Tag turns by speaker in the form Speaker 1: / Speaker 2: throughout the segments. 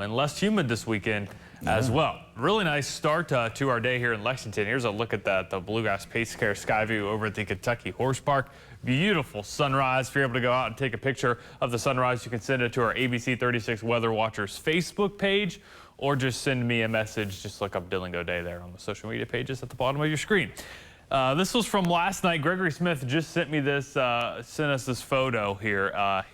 Speaker 1: And less humid this weekend as well. Really nice start to our day here in Lexington. Here's a look at the Bluegrass Pace Care Sky View over at the Kentucky Horse Park. Beautiful sunrise. If you're able to go out and take a picture of the sunrise, you can send it to our ABC 36 Weather Watchers Facebook page, or just send me a message. Just look up Dillon Day there on the social media pages at the bottom of your screen. This was from last night. Gregory Smith just sent me this, sent us this photo here.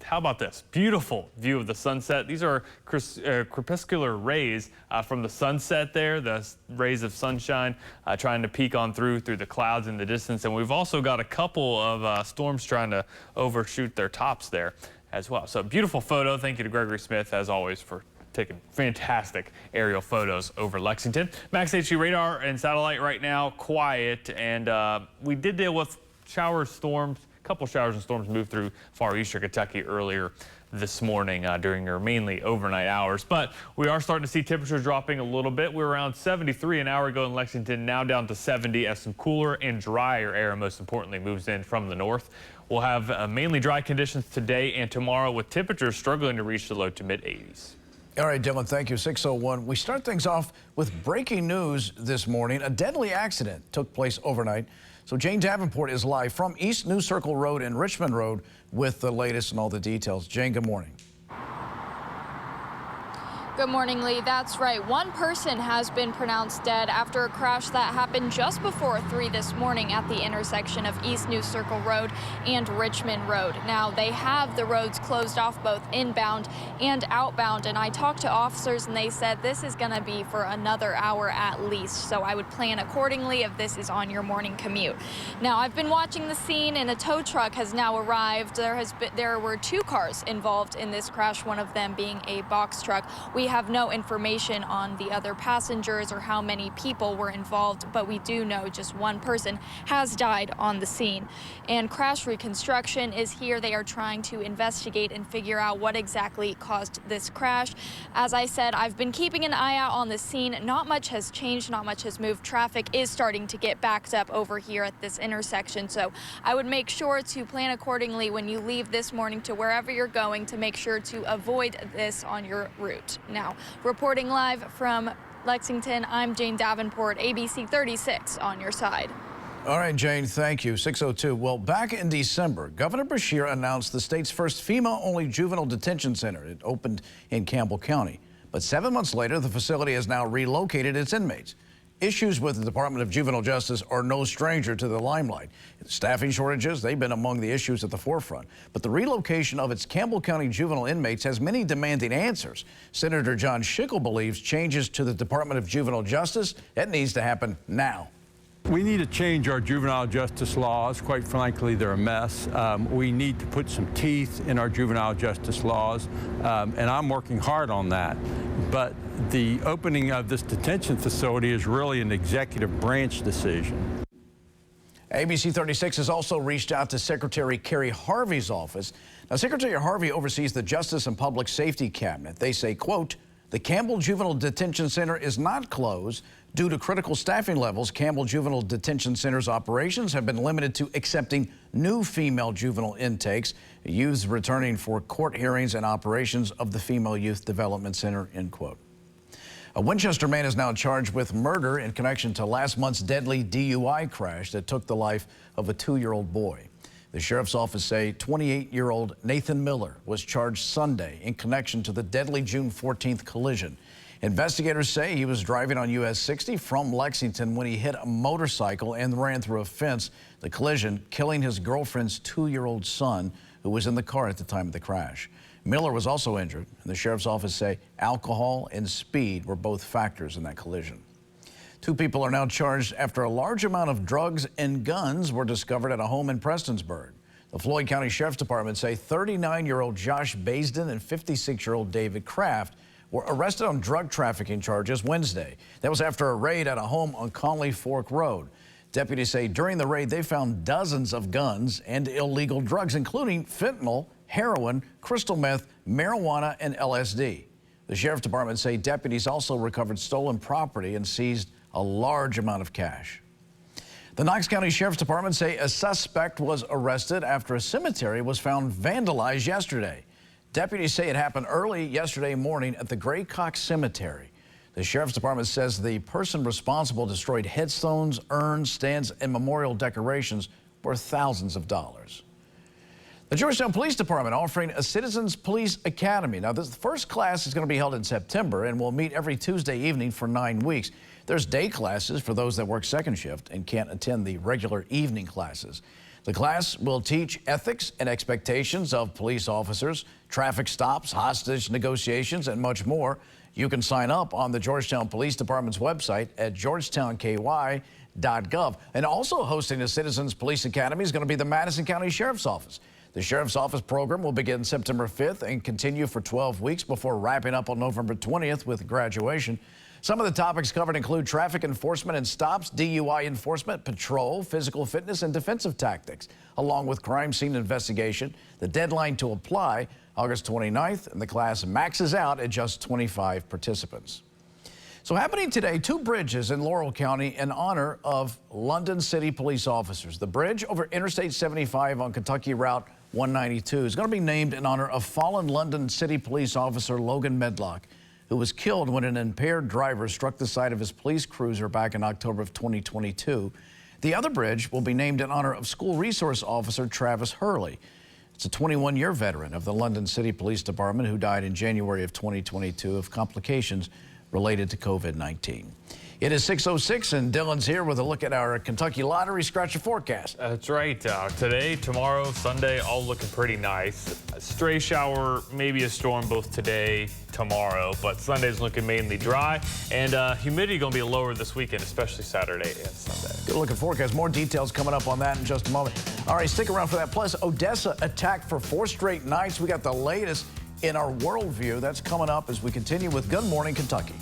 Speaker 1: How about this? Beautiful view of the sunset. These are crepuscular rays from the sunset there, the rays of sunshine trying to peek on through the clouds in the distance. And we've also got a couple of storms trying to overshoot their tops there as well. So beautiful photo. Thank you to Gregory Smith, as always, for taking fantastic aerial photos over Lexington. Max HG radar and satellite right now quiet, and we did deal with showers, storms. A couple showers and storms moved through far eastern Kentucky earlier this morning during your mainly overnight hours. But we are starting to see temperatures dropping a little bit. We were around 73 an hour ago in Lexington, now down to 70 as some cooler and drier air, most importantly, moves in from the north. We'll have mainly dry conditions today and tomorrow, with temperatures struggling to reach the low to mid 80s.
Speaker 2: All right, Dillon, thank you. 6:01. We start things off with breaking news this morning. A deadly accident took place overnight. So Jane Davenport is live from East New Circle Road and Richmond Road with the latest and all the details. Jane, good morning.
Speaker 3: Good morning, Lee. That's right. One person has been pronounced dead after a crash that happened just before 3 this morning at the intersection of East New Circle Road and Richmond Road. Now, they have the roads closed off both inbound and outbound, and I talked to officers and they said this is going to be for another hour at least, so I would plan accordingly if this is on your morning commute. Now, I've been watching the scene, and a tow truck has now arrived. There were 2 cars involved in this crash, one of them being a box truck. We have no information on the other passengers or how many people were involved, but we do know just one person has died on the scene. And crash reconstruction is here. They are trying to investigate and figure out what exactly caused this crash. As I said, I've been keeping an eye out on the scene. Not much has changed, not much has moved. Traffic is starting to get backed up over here at this intersection, so I would make sure to plan accordingly when you leave this morning to wherever you're going, to make sure to avoid this on your route. Now, reporting live from Lexington, I'm Jane Davenport, ABC 36 on your side.
Speaker 2: All right, Jane, thank you. 6:02. Well, back in December, Governor Beshear announced the state's first female-only juvenile detention center. It opened in Campbell County. But 7 months later, the facility has now relocated its inmates. Issues with the Department of Juvenile Justice are no stranger to the limelight. Staffing shortages, they've been among the issues at the forefront. But the relocation of its Campbell County juvenile inmates has many demanding answers. Senator John Schickel believes changes to the Department of Juvenile Justice, it needs to happen now.
Speaker 4: We need to change our juvenile justice laws. Quite frankly, they're a mess. We need to put some teeth in our juvenile justice laws, and I'm working hard on that. But the opening of this detention facility is really an executive branch decision.
Speaker 2: ABC 36 has also reached out to Secretary Kerry Harvey's office. Now, Secretary Harvey oversees the Justice and Public Safety Cabinet. They say, quote, "The Campbell Juvenile Detention Center is not closed. Due to critical staffing levels, Campbell Juvenile Detention Center's operations have been limited to accepting new female juvenile intakes, youths returning for court hearings and operations of the Female Youth Development Center," end quote. A Winchester man is now charged with murder in connection to last month's deadly DUI crash that took the life of a 2-year-old boy. The sheriff's office say 28-year-old Nathan Miller was charged Sunday in connection to the deadly June 14th collision. Investigators say he was driving on US 60 from Lexington when he hit a motorcycle and ran through a fence. The collision killing his girlfriend's 2-year-old son, who was in the car at the time of the crash. Miller was also injured, and the sheriff's office say alcohol and speed were both factors in that collision. 2 people are now charged after a large amount of drugs and guns were discovered at a home in Prestonsburg. The Floyd County Sheriff's Department say 39-year-old Josh Baisden and 56-year-old David Kraft were arrested on drug trafficking charges Wednesday. That was after a raid at a home on Conley Fork Road. Deputies say during the raid they found dozens of guns and illegal drugs, including fentanyl, heroin, crystal meth, marijuana, and LSD. The Sheriff's Department say deputies also recovered stolen property and seized a large amount of cash. The Knox County Sheriff's Department say a suspect was arrested after a cemetery was found vandalized yesterday. Deputies say it happened early yesterday morning at the Graycock Cemetery. The Sheriff's Department says the person responsible destroyed headstones, urns, stands, and memorial decorations worth thousands of dollars. The Georgetown Police Department offering a Citizens Police Academy. Now, this first class is going to be held in September and will meet every Tuesday evening for 9 weeks. There's day classes for those that work second shift and can't attend the regular evening classes. The class will teach ethics and expectations of police officers, traffic stops, hostage negotiations, and much more. You can sign up on the Georgetown Police Department's website at georgetownky.gov. And also hosting the Citizens Police Academy is going to be the Madison County Sheriff's Office. The Sheriff's Office program will begin September 5th and continue for 12 weeks before wrapping up on November 20th with graduation. Some of the topics covered include traffic enforcement and stops, DUI enforcement, patrol, physical fitness, and defensive tactics, along with crime scene investigation. The deadline to apply, August 29th, and the class maxes out at just 25 participants. So happening today, 2 bridges in Laurel County in honor of London City police officers. The bridge over Interstate 75 on Kentucky Route 192 is going to be named in honor of fallen London City police officer Logan Medlock, who was killed when an impaired driver struck the side of his police cruiser back in October of 2022. The other bridge will be named in honor of school resource officer Travis Hurley. It's a 21-year veteran of the London City Police Department who died in January of 2022 of complications related to COVID-19. It is 6:06 and Dillon's here with a look at our Kentucky Lottery scratcher forecast.
Speaker 1: That's right. Today, tomorrow, Sunday, all looking pretty nice. A stray shower, maybe a storm both today, tomorrow, but Sunday's looking mainly dry, and humidity going to be lower this weekend, especially Saturday and Sunday.
Speaker 2: Good look at forecast. More details coming up on that in just a moment. All right, stick around for that. Plus, Odessa attacked for 4 straight nights. We got the latest in our worldview. That's coming up as we continue with Good Morning Kentucky.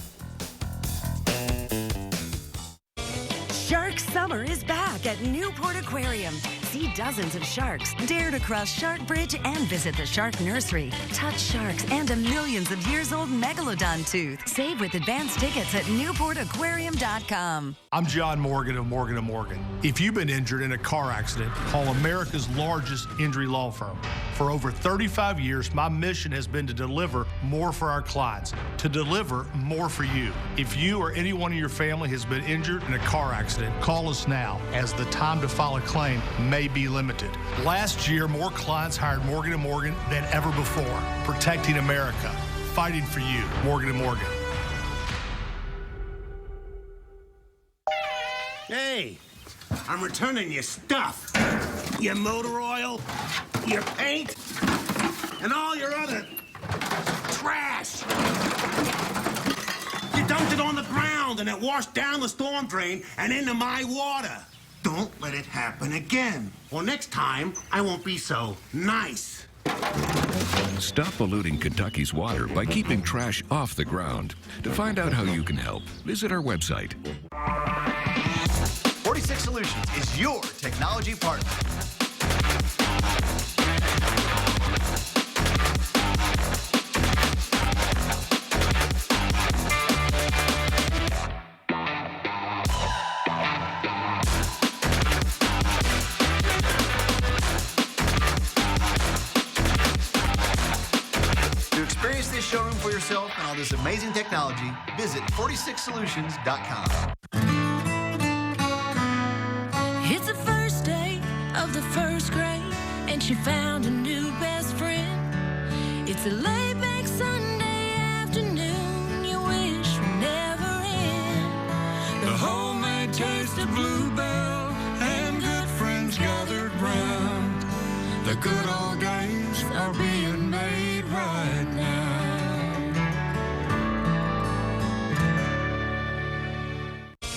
Speaker 5: Shark Summer is back at Newport Aquarium. See dozens of sharks, dare to cross Shark Bridge and visit the Shark Nursery. Touch sharks and a millions of years old megalodon tooth. Save with advance tickets at NewportAquarium.com.
Speaker 6: I'm John Morgan of Morgan & Morgan. If you've been injured in a car accident, call America's largest injury law firm. For over 35 years, my mission has been to deliver more for our clients, to deliver more for you. If you or anyone in your family has been injured in a car accident, call us now, as the time to file a claim may be limited. Last year, more clients hired Morgan & Morgan than ever before, protecting America, fighting for you. Morgan & Morgan.
Speaker 7: Hey, I'm returning your stuff. Your motor oil, your paint, and all your other trash. You dumped it on the ground and it washed down the storm drain and into my water. Don't let it happen again. Or next time, I won't be so nice.
Speaker 8: Stop polluting Kentucky's water by keeping trash off the ground. To find out how you can help, visit our website.
Speaker 9: 46 Solutions is your technology partner. To experience this showroom for yourself and all this amazing technology, visit 46solutions.com.
Speaker 10: It's the first day of the first grade, and she found a new best friend. It's a laid-back Sunday afternoon you wish would never end. The homemade taste of Bluebell and good friends gathered round. The good old days are being made right now.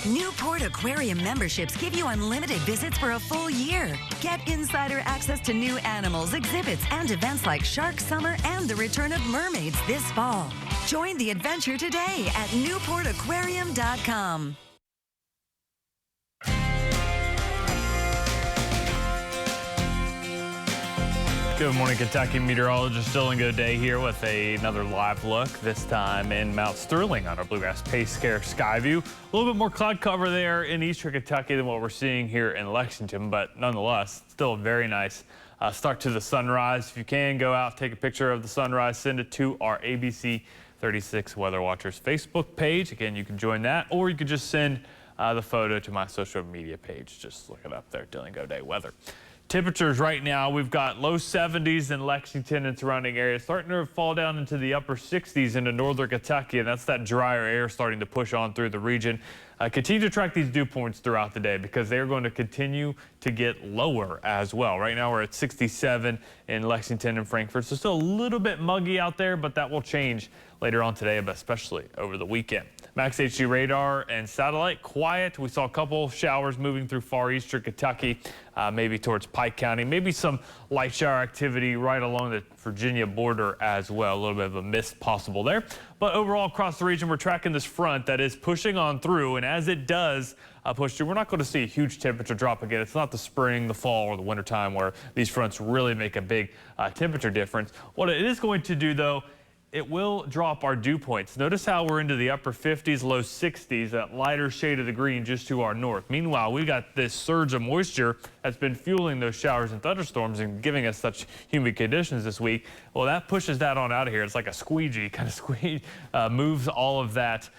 Speaker 5: Newport Aquarium memberships give you unlimited visits for a full year. Get insider access to new animals, exhibits, and events like Shark Summer and the return of mermaids this fall. Join the adventure today at NewportAquarium.com.
Speaker 1: Good morning, Kentucky. Meteorologist Dillon Day here with another live look, this time in Mount Sterling on our Bluegrass Pace Scare Sky View. A little bit more cloud cover there in eastern Kentucky than what we're seeing here in Lexington, but nonetheless, still a very nice start to the sunrise. If you can, go out, take a picture of the sunrise, send it to our ABC 36 Weather Watchers Facebook page. Again, you can join that, or you can just send the photo to my social media page. Just look it up there, Dillon Go Day Weather. Temperatures right now, we've got low 70s in Lexington and surrounding areas, starting to fall down into the upper 60s into northern Kentucky, and that's that drier air starting to push on through the region. Continue to track these dew points throughout the day because they're going to continue to get lower as well. Right now we're at 67 in Lexington and Frankfort, so still a little bit muggy out there, but that will change later on today, but especially over the weekend. Max HD radar and satellite quiet. We saw a couple showers moving through far eastern Kentucky, maybe towards Pike County, maybe some light shower activity right along the Virginia border as well. A little bit of a mist possible there. But overall across the region, we're tracking this front that is pushing on through, and as it does push through, we're not going to see a huge temperature drop again. It's not the spring, the fall, or the winter time where these fronts really make a big temperature difference. What it is going to do, though, it will drop our dew points. Notice how we're into the upper 50s, low 60s, that lighter shade of the green just to our north. Meanwhile, we got this surge of moisture that's been fueling those showers and thunderstorms and giving us such humid conditions this week. Well, that pushes that on out of here. It's like a squeegee, kind of moves all of that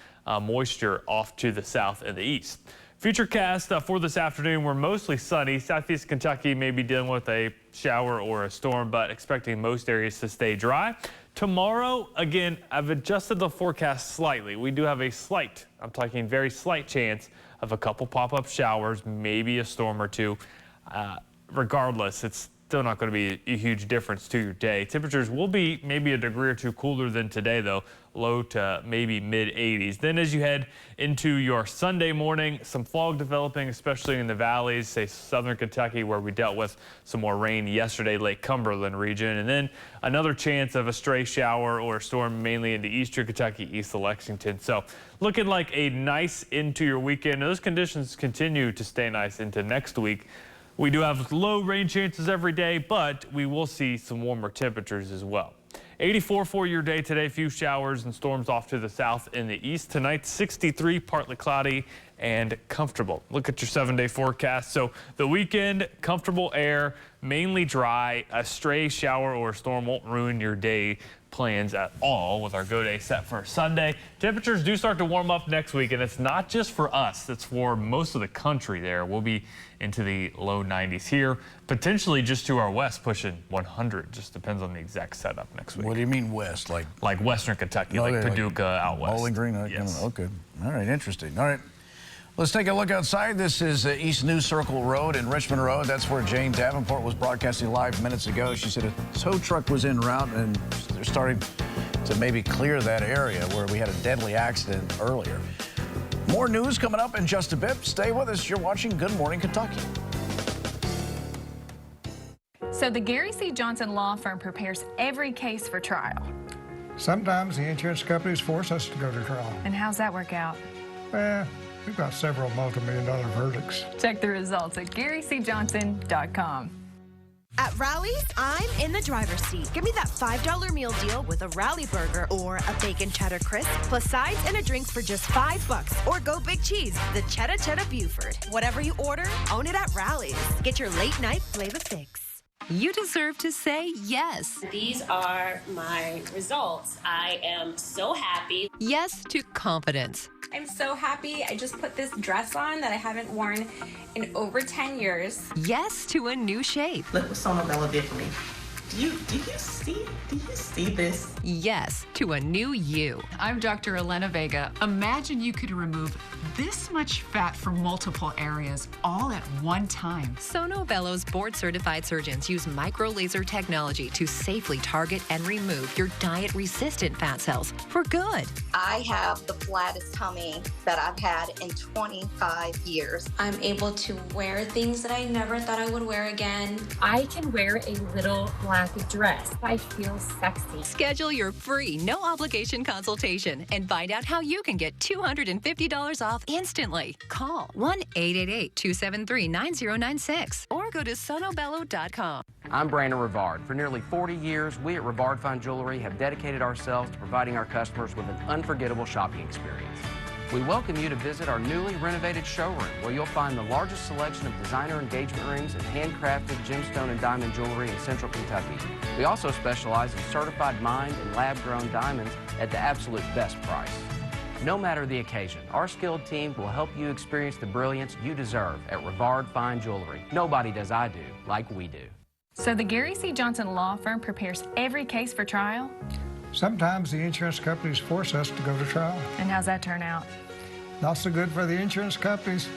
Speaker 1: moisture off to the south and the east. Futurecast for this afternoon, we're mostly sunny. Southeast Kentucky may be dealing with a shower or a storm, but expecting most areas to stay dry. Tomorrow, again, I've adjusted the forecast slightly. We do have a slight, I'm talking very slight chance of a couple pop-up showers, maybe a storm or two. Regardless, it's still not going to be a huge difference to your day. Temperatures will be maybe a degree or two cooler than today, though, low to maybe mid-80s. Then as you head into your Sunday morning, some fog developing, especially in the valleys, say southern Kentucky, where we dealt with some more rain yesterday, Lake Cumberland region, and then another chance of a stray shower or a storm mainly into eastern Kentucky, east of Lexington. So looking like a nice into your weekend. Those conditions continue to stay nice into next week. We do have low rain chances every day, but we will see some warmer temperatures as well. 84 for your day today, few showers and storms off to the south and the east. Tonight, 63, partly cloudy and comfortable. Look at your 7-day forecast. So the weekend, comfortable air, mainly dry. A stray shower or storm won't ruin your day plans at all with our go day set for Sunday. Temperatures do start to warm up next week, and it's not just for us, it's for most of the country there. We'll be into the low 90s here, potentially just to our west, pushing 100. Just depends on the exact setup next week.
Speaker 2: What do you mean west? Like
Speaker 1: western Kentucky, like Paducah out west.
Speaker 2: Bowling Green?
Speaker 1: Yes.
Speaker 2: Okay. All right, interesting. All right. Let's take a look outside. This is East New Circle Road and Richmond Road. That's where Jane Davenport was broadcasting live minutes ago. She said a tow truck was en route, and they're starting to maybe clear that area where we had a deadly accident earlier. More news coming up in just a bit. Stay with us. You're watching Good Morning Kentucky.
Speaker 11: So the Gary C. Johnson Law Firm prepares every case for trial.
Speaker 12: Sometimes the insurance companies force us to go to trial.
Speaker 11: And how's that work out?
Speaker 12: We've got several multi-million-dollar verdicts.
Speaker 11: Check the results at GaryCJohnson.com.
Speaker 13: At Rally's, I'm in the driver's seat. Give me that $5 meal deal with a Rally burger or a bacon cheddar crisp, plus sides and a drink for just $5. Or go big cheese, the cheddar Buford. Whatever you order, own it at Rally's. Get your late night flavor fix.
Speaker 5: You deserve to say yes.
Speaker 14: These are my results. I am so happy.
Speaker 5: Yes to confidence.
Speaker 15: I'm so happy. I just put this dress on that I haven't worn in over 10 years.
Speaker 5: Yes to a new shape.
Speaker 16: Look what Sono Bella did for me. Do you see this?
Speaker 5: Yes to a new you.
Speaker 17: I'm Dr. Elena Vega. Imagine you could remove this much fat from multiple areas all at one time.
Speaker 5: Sono Bello's board-certified surgeons use micro-laser technology to safely target and remove your diet-resistant fat cells for good.
Speaker 18: I have the flattest tummy that I've had in 25 years.
Speaker 19: I'm able to wear things that I never thought I would wear again.
Speaker 20: I can wear a little black dress. I feel sexy.
Speaker 5: Schedule your free, no-obligation consultation and find out how you can get $250 off instantly. Call 1-888-273-9096 or go to sonobello.com.
Speaker 21: I'm Brandon Rivard. For nearly 40 years, we at Rivard Fine Jewelry have dedicated ourselves to providing our customers with an unforgettable shopping experience. We welcome you to visit our newly renovated showroom, where you'll find the largest selection of designer engagement rings and handcrafted gemstone and diamond jewelry in Central Kentucky. We also specialize in certified mined and lab-grown diamonds at the absolute best price. No matter the occasion, our skilled team will help you experience the brilliance you deserve at Rivard Fine Jewelry. Nobody does I do like we do.
Speaker 11: So the Gary C. Johnson Law Firm prepares every case for trial?
Speaker 12: Sometimes the insurance companies force us to go to trial.
Speaker 11: And how's that turn out?
Speaker 12: Not so good for the insurance companies,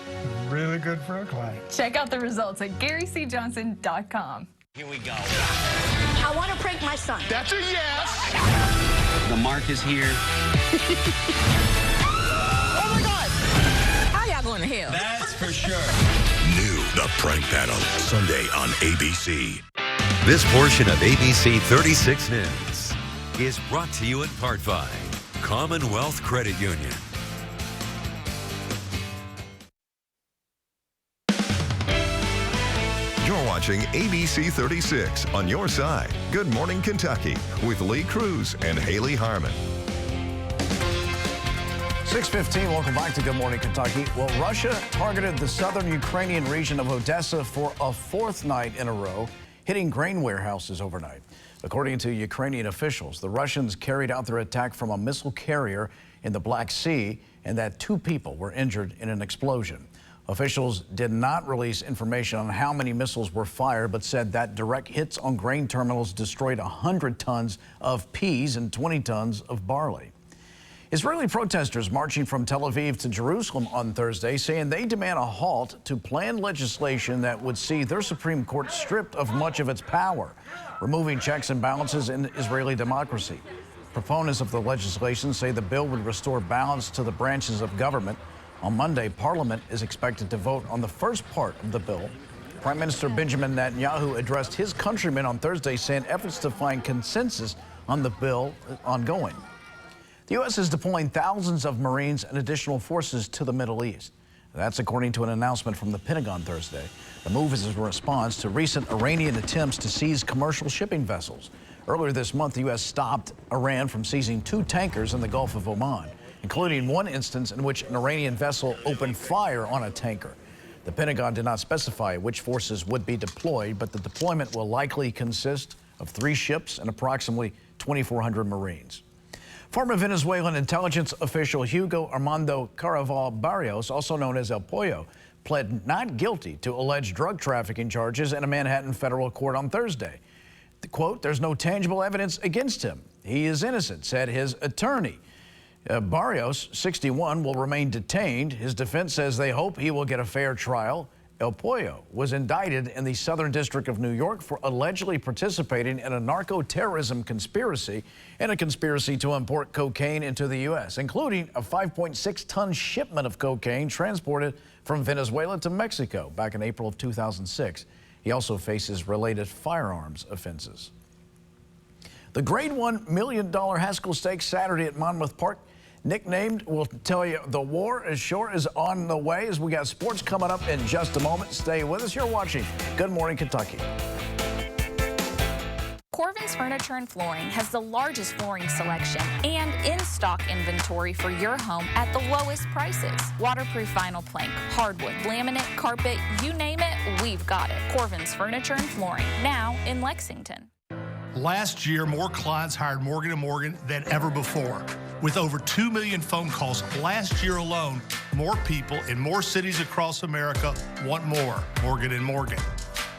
Speaker 12: really good for our clients.
Speaker 11: Check out the results at GaryCJohnson.com.
Speaker 3: Here we go.
Speaker 22: I want to prank my son.
Speaker 3: That's a yes. The mark is here.
Speaker 22: Oh my God! How y'all going to hell?
Speaker 3: That's for sure.
Speaker 23: New The Prank Panel, Sunday on ABC.
Speaker 24: This portion of ABC 36 News is brought to you in part by Commonwealth Credit Union.
Speaker 25: You're watching ABC 36 on your side. Good Morning Kentucky with Lee Cruz and Haley Harmon.
Speaker 2: 6:15, welcome back to Good Morning Kentucky. Well, Russia targeted the southern Ukrainian region of Odessa for a fourth night in a row, hitting grain warehouses overnight. According to Ukrainian officials, the Russians carried out their attack from a missile carrier in the Black Sea and that 2 people were injured in an explosion. Officials did not release information on how many missiles were fired, but said that direct hits on grain terminals destroyed 100 tons of peas and 20 tons of barley. Israeli protesters marching from Tel Aviv to Jerusalem on Thursday saying they demand a halt to planned legislation that would see their Supreme Court stripped of much of its power, removing checks and balances in Israeli democracy. Proponents of the legislation say the bill would restore balance to the branches of government. On Monday, Parliament is expected to vote on the first part of the bill. Prime Minister Benjamin Netanyahu addressed his countrymen on Thursday, saying efforts to find consensus on the bill ongoing. The U.S. is deploying thousands of Marines and additional forces to the Middle East. That's according to an announcement from the Pentagon Thursday. The move is in response to recent Iranian attempts to seize commercial shipping vessels. Earlier this month, the U.S. stopped Iran from seizing 2 tankers in the Gulf of Oman, including one instance in which an Iranian vessel opened fire on a tanker. The Pentagon did not specify which forces would be deployed, but the deployment will likely consist of 3 ships and approximately 2,400 Marines. Former Venezuelan intelligence official Hugo Armando Caraval Barrios, also known as El Pollo, pled not guilty to alleged drug trafficking charges in a Manhattan federal court on Thursday. The quote, "There's no tangible evidence against him. He is innocent," said his attorney. Barrios, 61, will remain detained. His defense says they hope he will get a fair trial. El Pollo was indicted in the Southern District of New York for allegedly participating in a narco-terrorism conspiracy and a conspiracy to import cocaine into the U.S., including a 5.6-ton shipment of cocaine transported from Venezuela to Mexico back in April of 2006. He also faces related firearms offenses. The Grade 1 $1 million Haskell Stakes Saturday at Monmouth Park, nicknamed, we'll tell you the war is sure is on the way, as we got sports coming up in just a moment. Stay with us. You're watching Good Morning Kentucky.
Speaker 26: Corvin's Furniture and Flooring has the largest flooring selection and in-stock inventory for your home at the lowest prices. Waterproof vinyl plank, hardwood, laminate, carpet, you name it, we've got it. Corvin's Furniture and Flooring, now in Lexington.
Speaker 6: Last year, more clients hired Morgan & Morgan than ever before. With over 2 million phone calls last year alone, more people in more cities across America want more Morgan & Morgan.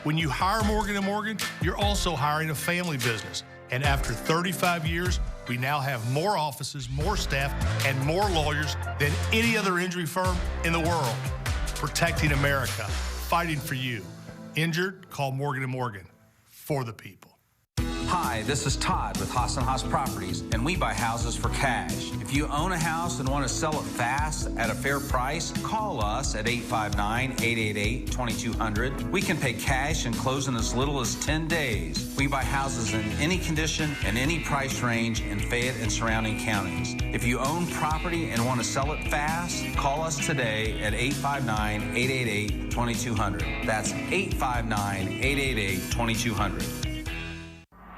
Speaker 6: When you hire Morgan & Morgan, you're also hiring a family business. And after 35 years, we now have more offices, more staff, and more lawyers than any other injury firm in the world. Protecting America, fighting for you. Injured? Call Morgan & Morgan. For the people.
Speaker 27: Hi, this is Todd with Haas & Haas Properties, and we buy houses for cash. If you own a house and want to sell it fast at a fair price, call us at 859-888-2200. We can pay cash and close in as little as 10 days. We buy houses in any condition and any price range in Fayette and surrounding counties. If you own property and want to sell it fast, call us today at 859-888-2200. That's 859-888-2200.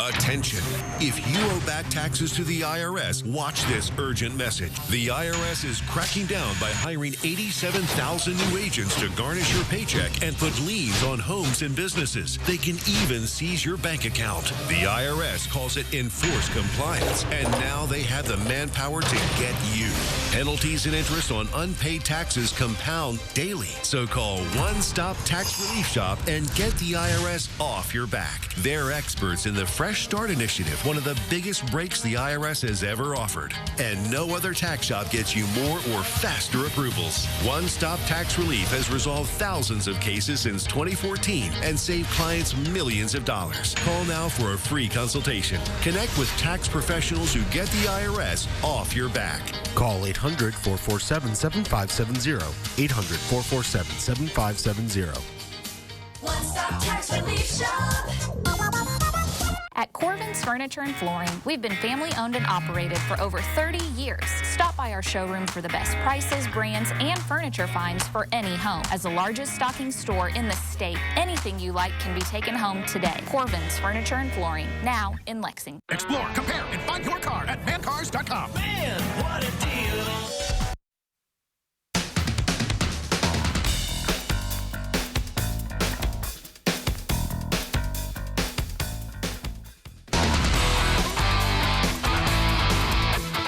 Speaker 23: Attention. If you owe back taxes to the IRS, watch this urgent message. The IRS is cracking down by hiring 87,000 new agents to garnish your paycheck and put liens on homes and businesses. They can even seize your bank account. The IRS calls it enforced compliance, and now they have the manpower to get you. Penalties and interest on unpaid taxes compound daily. So call One Stop Tax Relief Shop and get the IRS off your back. They're experts in the Fresh Start Initiative, one of the biggest breaks the IRS has ever offered. And no other tax shop gets you more or faster approvals. One Stop Tax Relief has resolved thousands of cases since 2014 and saved clients millions of dollars. Call now for a free consultation. Connect with tax professionals who get the IRS off your back.
Speaker 1: Call 800-447-7570. 800-447-7570.
Speaker 4: One Stop Tax Relief Shop.
Speaker 26: At Corbin's Furniture and Flooring, we've been family-owned and operated for over 30 years. Stop by our showroom for the best prices, brands, and furniture finds for any home. As the largest stocking store in the state, anything you like can be taken home today. Corbin's Furniture and Flooring, now in Lexington.
Speaker 7: Explore, compare, and find your car at mancars.com. Man, what a deal!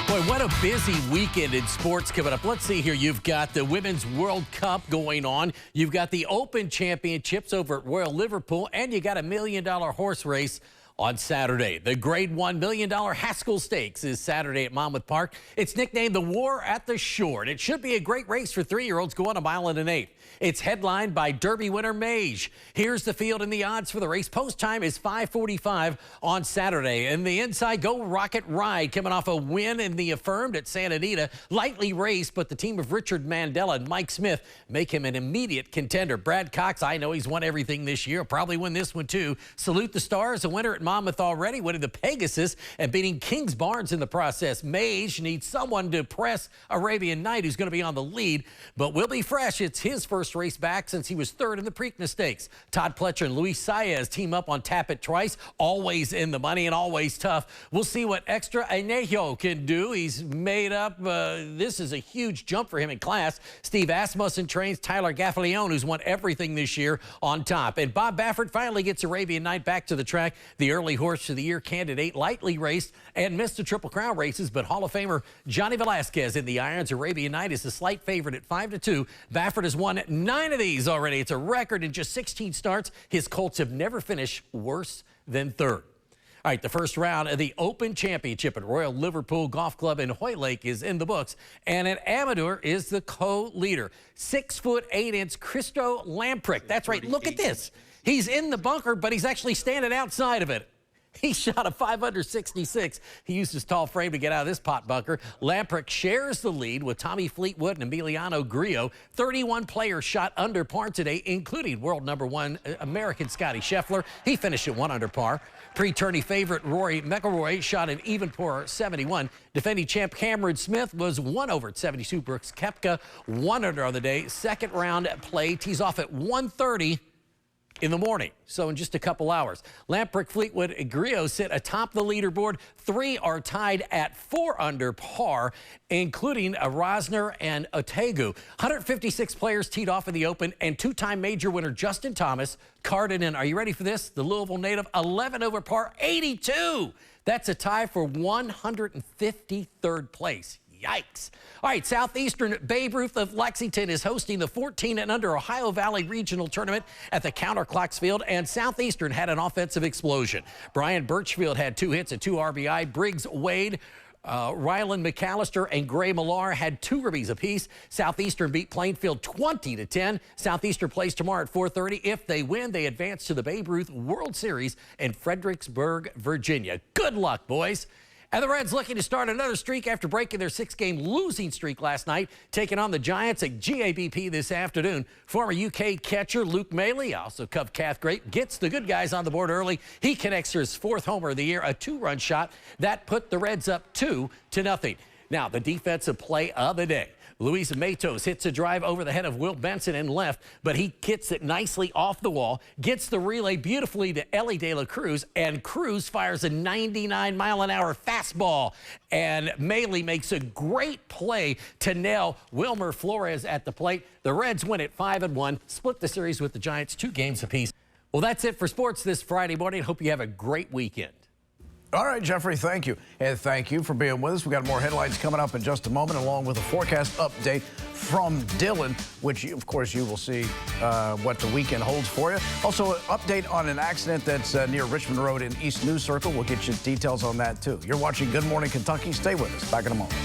Speaker 8: Boy, what a busy weekend in sports coming up. Let's see here. You've got the Women's World Cup going on. You've got the Open Championships over at Royal Liverpool, and you got a $1 million horse race on Saturday. The Grade 1 $1 million Haskell Stakes is Saturday at Monmouth Park. It's nicknamed the War at the Shore, and it should be a great race for 3-year-olds going 1 1/8 miles. It's headlined by Derby winner Mage. Here's the field and the odds for the race. Post time is 5:45 on Saturday. And the inside, Go Rocket Ride, coming off a win in the Affirmed at Santa Anita. Lightly raced, but the team of Richard Mandela and Mike Smith make him an immediate contender. Brad Cox, I know he's won everything this year. Probably win this one too. Salute the Stars, a winner at Monmouth already, winning the Pegasus and beating Kings Barnes in the process. Mage needs someone to press Arabian Night, who's going to be on the lead, but will be fresh. It's his first race back since he was third in the Preakness Stakes. Todd Pletcher and Luis Saez team up on Tap It Twice, always in the money and always tough. We'll see what Extra Anejo can do. He's made up. This is a huge jump for him in class. Steve Asmussen trains Tyler Gaffalione, who's won everything this year, on top. And Bob Baffert finally gets Arabian Night back to the track. The early horse of the year candidate, lightly raced and missed the Triple Crown races, but Hall of Famer Johnny Velasquez in the irons. Arabian Night is the slight favorite at 5-2. Baffert has won 9 of these already. It's a record in just 16 starts. His Colts have never finished worse than third. All right, the first round of the Open Championship at Royal Liverpool Golf Club in Hoylake is in the books, and an Amador is the co-leader. 6'8" Christo Lamprecht. That's right. Look at this. He's in the bunker, but he's actually standing outside of it. He shot a 566. He used his tall frame to get out of this pot bunker. Lamprecht shares the lead with Tommy Fleetwood and Emiliano Grillo. 31 players shot under par today, including world #1 American Scotty Scheffler. He finished at 1 under par. Pre-tourney favorite Rory McIlroy shot an even par 71. Defending champ Cameron Smith was 1 over at 72. Brooks Koepka 1 under on the day. Second round play tees off at 1:30 in the morning, so in just a couple hours. Lamprecht, Fleetwood, and Grillo sit atop the leaderboard. 3 are tied at 4 under par, including Rosner and Otegu. 156 players teed off in the Open, and 2-time major winner Justin Thomas, Cardin, are you ready for this? The Louisville native, 11 over par, 82. That's a tie for 153rd place. Yikes. All right, Southeastern Babe Ruth of Lexington is hosting the 14 and under Ohio Valley Regional Tournament at the Counterclocks Field, and Southeastern had an offensive explosion. Brian Birchfield had 2 hits and 2 RBI. Briggs Wade, Rylan McAllister, and Gray Millar had 2 ribbies apiece. Southeastern beat Plainfield 20-10. Southeastern plays tomorrow at 4:30. If they win, they advance to the Babe Ruth World Series in Fredericksburg, Virginia. Good luck, boys. And the Reds looking to start another streak after breaking their 6-game losing streak last night, taking on the Giants at GABP this afternoon. Former UK catcher Luke Maley, also Cub Cath great, gets the good guys on the board early. He connects his 4th homer of the year, a 2-run shot. That put the Reds up 2-0. Now, the defensive play of the day. Luis Matos hits a drive over the head of Will Benson and left, but he gets it nicely off the wall, gets the relay beautifully to Ellie De La Cruz, and Cruz fires a 99-mile-an-hour fastball. And Maley makes a great play to nail Wilmer Flores at the plate. The Reds win it 5-1, split the series with the Giants 2 games apiece. Well, that's it for sports this Friday morning. Hope you have a great weekend.
Speaker 2: All right, Jeffrey, thank you. And thank you for being with us. We've got more headlines coming up in just a moment, along with a forecast update from Dillon, which, of course, you will see what the weekend holds for you. Also, an update on an accident that's near Richmond Road in East News Circle. We'll get you details on that, too. You're watching Good Morning Kentucky. Stay with us. Back in a moment.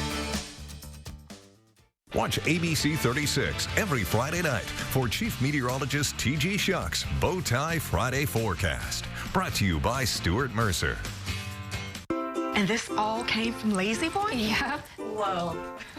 Speaker 25: Watch ABC 36 every Friday night for Chief Meteorologist T.G. Shucks' Bow Tie Friday Forecast. Brought to you by Stuart Mercer.
Speaker 1: And this all came from Lazy Boy?
Speaker 26: Yeah.
Speaker 1: Whoa.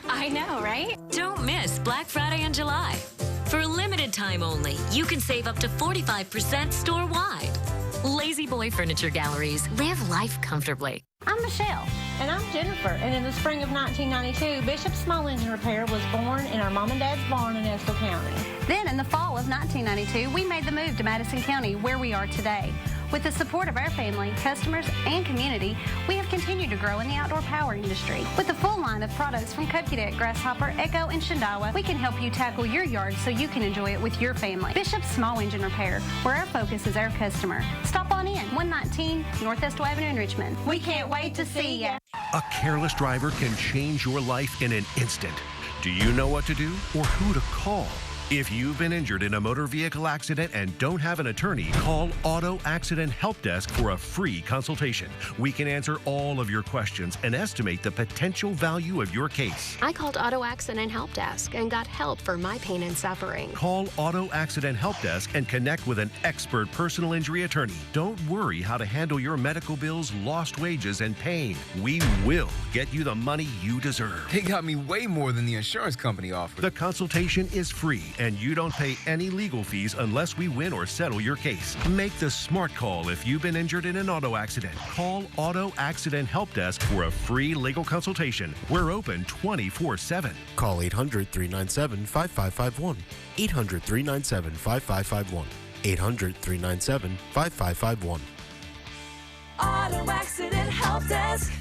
Speaker 26: I know, right?
Speaker 9: Don't miss Black Friday in July. For a limited time only, you can save up to 45% store-wide. Lazy Boy Furniture Galleries. Live life comfortably.
Speaker 10: I'm Michelle.
Speaker 13: And I'm Jennifer. And in the spring of 1992, Bishop Small Engine Repair was born in our mom and dad's barn in Estill County.
Speaker 10: Then in the fall of 1992, we made the move to Madison County, where we are today. With the support of our family, customers, and community, we have continued to grow in the outdoor power industry. With a full line of products from Cupcadet, Grasshopper, Echo, and Shindawa, we can help you tackle your yard so you can enjoy it with your family. Bishop Small Engine Repair, where our focus is our customer. Stop on in, 119 North Estill Avenue in Richmond. We can't wait to see ya.
Speaker 14: A careless driver can change your life in an instant. Do you know what to do or who to call? If you've been injured in a motor vehicle accident and don't have an attorney, call Auto Accident Help Desk for a free consultation. We can answer all of your questions and estimate the potential value of your case.
Speaker 15: I called Auto Accident Help Desk and got help for my pain and suffering.
Speaker 14: Call Auto Accident Help Desk and connect with an expert personal injury attorney. Don't worry how to handle your medical bills, lost wages, and pain. We will get you the money you deserve.
Speaker 16: They got me way more than the insurance company offered.
Speaker 14: The consultation is free, and you don't pay any legal fees unless we win or settle your case. Make the smart call if you've been injured in an auto accident. Call Auto Accident Help Desk for a free legal consultation. We're open 24/7.
Speaker 28: Call 800-397-5551. 800-397-5551. 800-397-5551.
Speaker 4: Auto Accident Help Desk.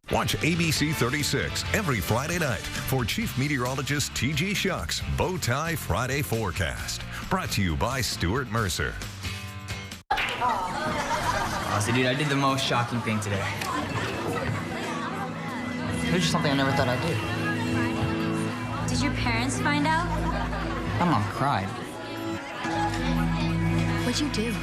Speaker 25: Watch ABC 36 every Friday night for Chief Meteorologist T.G. Shucks' Bow Tie Friday Forecast. Brought to you by Stuart Mercer.
Speaker 29: Honestly, dude, I did the most shocking thing today. Here's just something I never thought I'd do.
Speaker 19: Did your parents find out?
Speaker 29: My mom cried.
Speaker 19: What'd you do?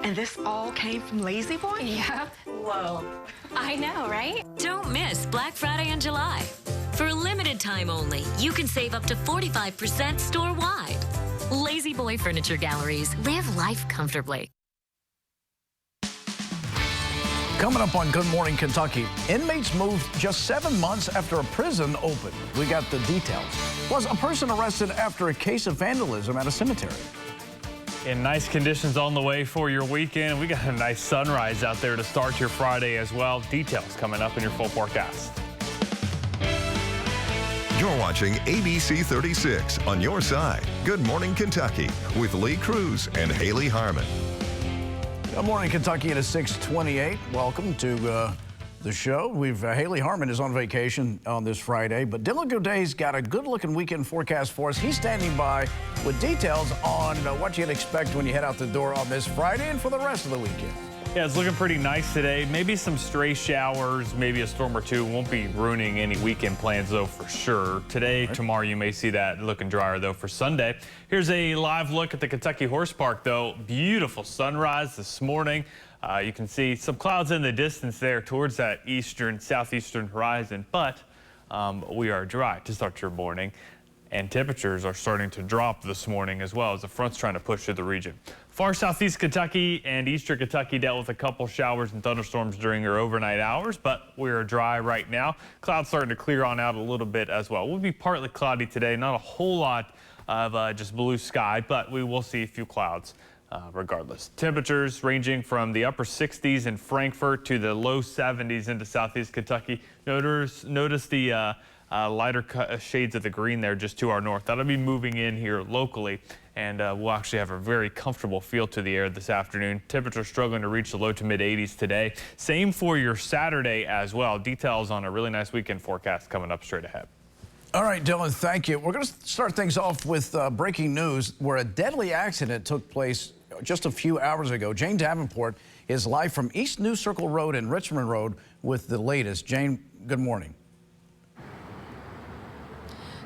Speaker 1: And this all came from Lazy Boy?
Speaker 26: Yeah.
Speaker 1: Whoa.
Speaker 26: I know, right?
Speaker 9: Don't miss Black Friday in July. For a limited time only, you can save up to 45% store-wide. Lazy Boy Furniture Galleries. Live life comfortably.
Speaker 2: Coming up on Good Morning Kentucky, inmates moved just 7 months after a prison opened. We got the details. Plus, a person arrested after a case of vandalism at a cemetery.
Speaker 30: And nice conditions on the way for your weekend. We got a nice sunrise out there to start your Friday as well. Details coming up in your full forecast.
Speaker 25: You're watching ABC 36 on your side. Good Morning Kentucky with Lee Cruz and Haley Harmon.
Speaker 2: Good morning, Kentucky. It is 6:28. Welcome to the show. Haley Harmon is on vacation on this Friday, but Dillon Goday's got a good-looking weekend forecast for us. He's standing by with details on what you'd expect when you head out the door on this Friday and for the rest of the weekend.
Speaker 30: Yeah, it's looking pretty nice today. Maybe some stray showers, maybe a storm or two. Won't be ruining any weekend plans, though, for sure. Today, tomorrow, you may see that looking drier, though, for Sunday. Here's a live look at the Kentucky Horse Park, though. Beautiful sunrise this morning. You can see some clouds in the distance there towards that southeastern horizon, but we are dry to start your morning. and temperatures are starting to drop this morning as well as the front's trying to push through the region. Far southeast Kentucky and eastern Kentucky dealt with a couple showers and thunderstorms during their overnight hours, but we're dry right now. Clouds starting to clear on out a little bit as well. We'll be partly cloudy today, not a whole lot of just blue sky, but we will see a few clouds. Regardless. Temperatures ranging from the upper 60s in Frankfort to the low 70s into southeast Kentucky. Notice the lighter shades of the green there just to our north. That'll be moving in here locally, and we'll actually have a very comfortable feel to the air this afternoon. Temperatures struggling to reach the low to mid 80s today. Same for your Saturday as well. Details on a really nice weekend forecast coming up straight ahead.
Speaker 2: All right, Dillon, thank you. We're going to start things off with breaking news where a deadly accident took place just a few hours ago. Jane Davenport is live from East New Circle Road and Richmond Road with the latest. Jane, good morning.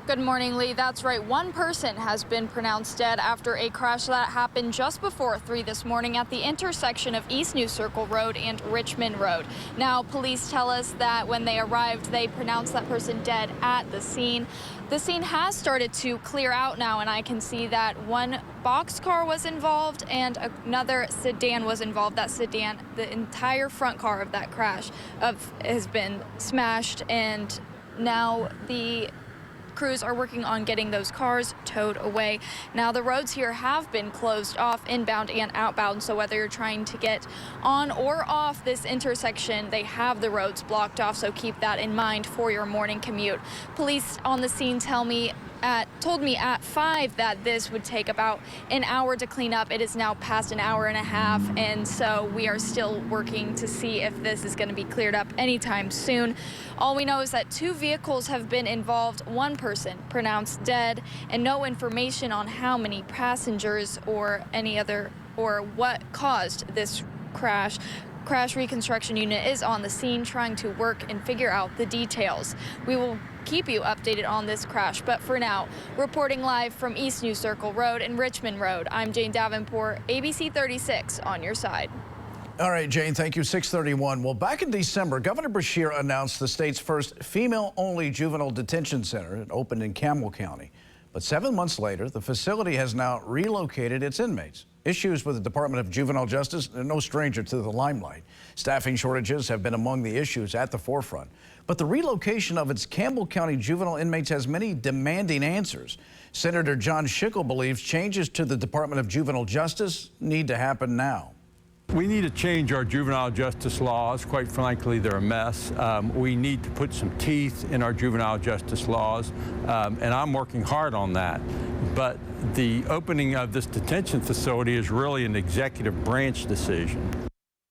Speaker 26: Good morning, Lee. That's right. One person has been pronounced dead after a crash that happened just before 3 this morning at the intersection of East New Circle Road and Richmond Road. Now, police tell us that when they arrived, they pronounced that person dead at the scene. The scene has started to clear out now, and I can see that one boxcar was involved and another sedan was involved. That sedan, the entire front car of that crash has been smashed, and now the crews are working on getting those cars towed away. Now, the roads here have been closed off inbound and outbound, so whether you're trying to get on or off this intersection, they have the roads blocked off, so keep that in mind for your morning commute. Police on the scene told me at 5 that this would take about an hour to clean up. It is now past an hour and a half, and so we are still working to see if this is going to be cleared up anytime soon. All we know is that 2 vehicles have been involved, 1 person pronounced dead, and no information on how many passengers or what caused this crash. Crash reconstruction unit is on the scene trying to work and figure out the details. We will keep you updated on this crash, but for now, reporting live from East New Circle Road and Richmond Road, I'm Jane Davenport, ABC 36 on your side.
Speaker 2: All right, Jane, thank you. 6:31. Well, back in December, Governor Beshear announced the state's first female-only juvenile detention center. It opened in Campbell County. But 7 months later, the facility has now relocated its inmates. Issues with the Department of Juvenile Justice are no stranger to the limelight. Staffing shortages have been among the issues at the forefront. But the relocation of its Campbell County juvenile inmates has many demanding answers. Senator John Schickel believes changes to the Department of Juvenile Justice need to happen now.
Speaker 3: We need to change our juvenile justice laws. Quite frankly, they're a mess. We need to put some teeth in our juvenile justice laws, and I'm working hard on that. But the opening of this detention facility is really an executive branch decision.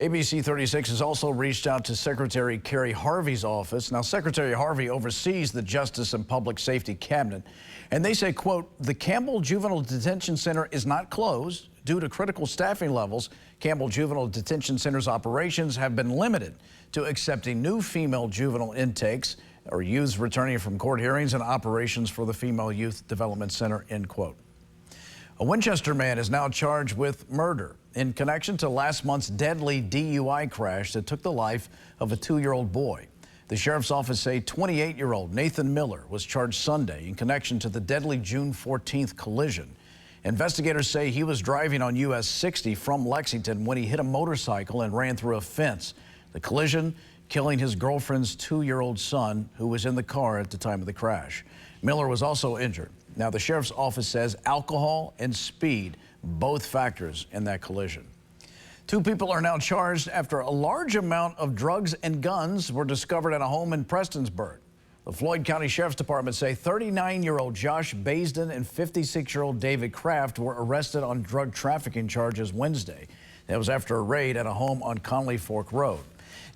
Speaker 2: ABC 36 has also reached out to Secretary Kerry Harvey's office. Now, Secretary Harvey oversees the Justice and Public Safety Cabinet, and they say, quote, the Campbell Juvenile Detention Center is not closed. Due to critical staffing levels, Campbell Juvenile Detention Center's operations have been limited to accepting new female juvenile intakes or youths returning from court hearings and operations for the Female Youth Development Center, end quote. A Winchester man is now charged with murder in connection to last month's deadly DUI crash that took the life of a 2-year-old boy. The sheriff's office say 28-year-old Nathan Miller was charged Sunday in connection to the deadly June 14th collision. Investigators say he was driving on US 60 from Lexington when he hit a motorcycle and ran through a fence. The collision killing his girlfriend's 2-year-old son, who was in the car at the time of the crash. Miller was also injured. Now, the sheriff's office says alcohol and speed, both factors in that collision. 2 people are now charged after a large amount of drugs and guns were discovered at a home in Prestonsburg. The Floyd County Sheriff's Department say 39-year-old Josh Baisden and 56-year-old David Kraft were arrested on drug trafficking charges Wednesday. That was after a raid at a home on Conley Fork Road.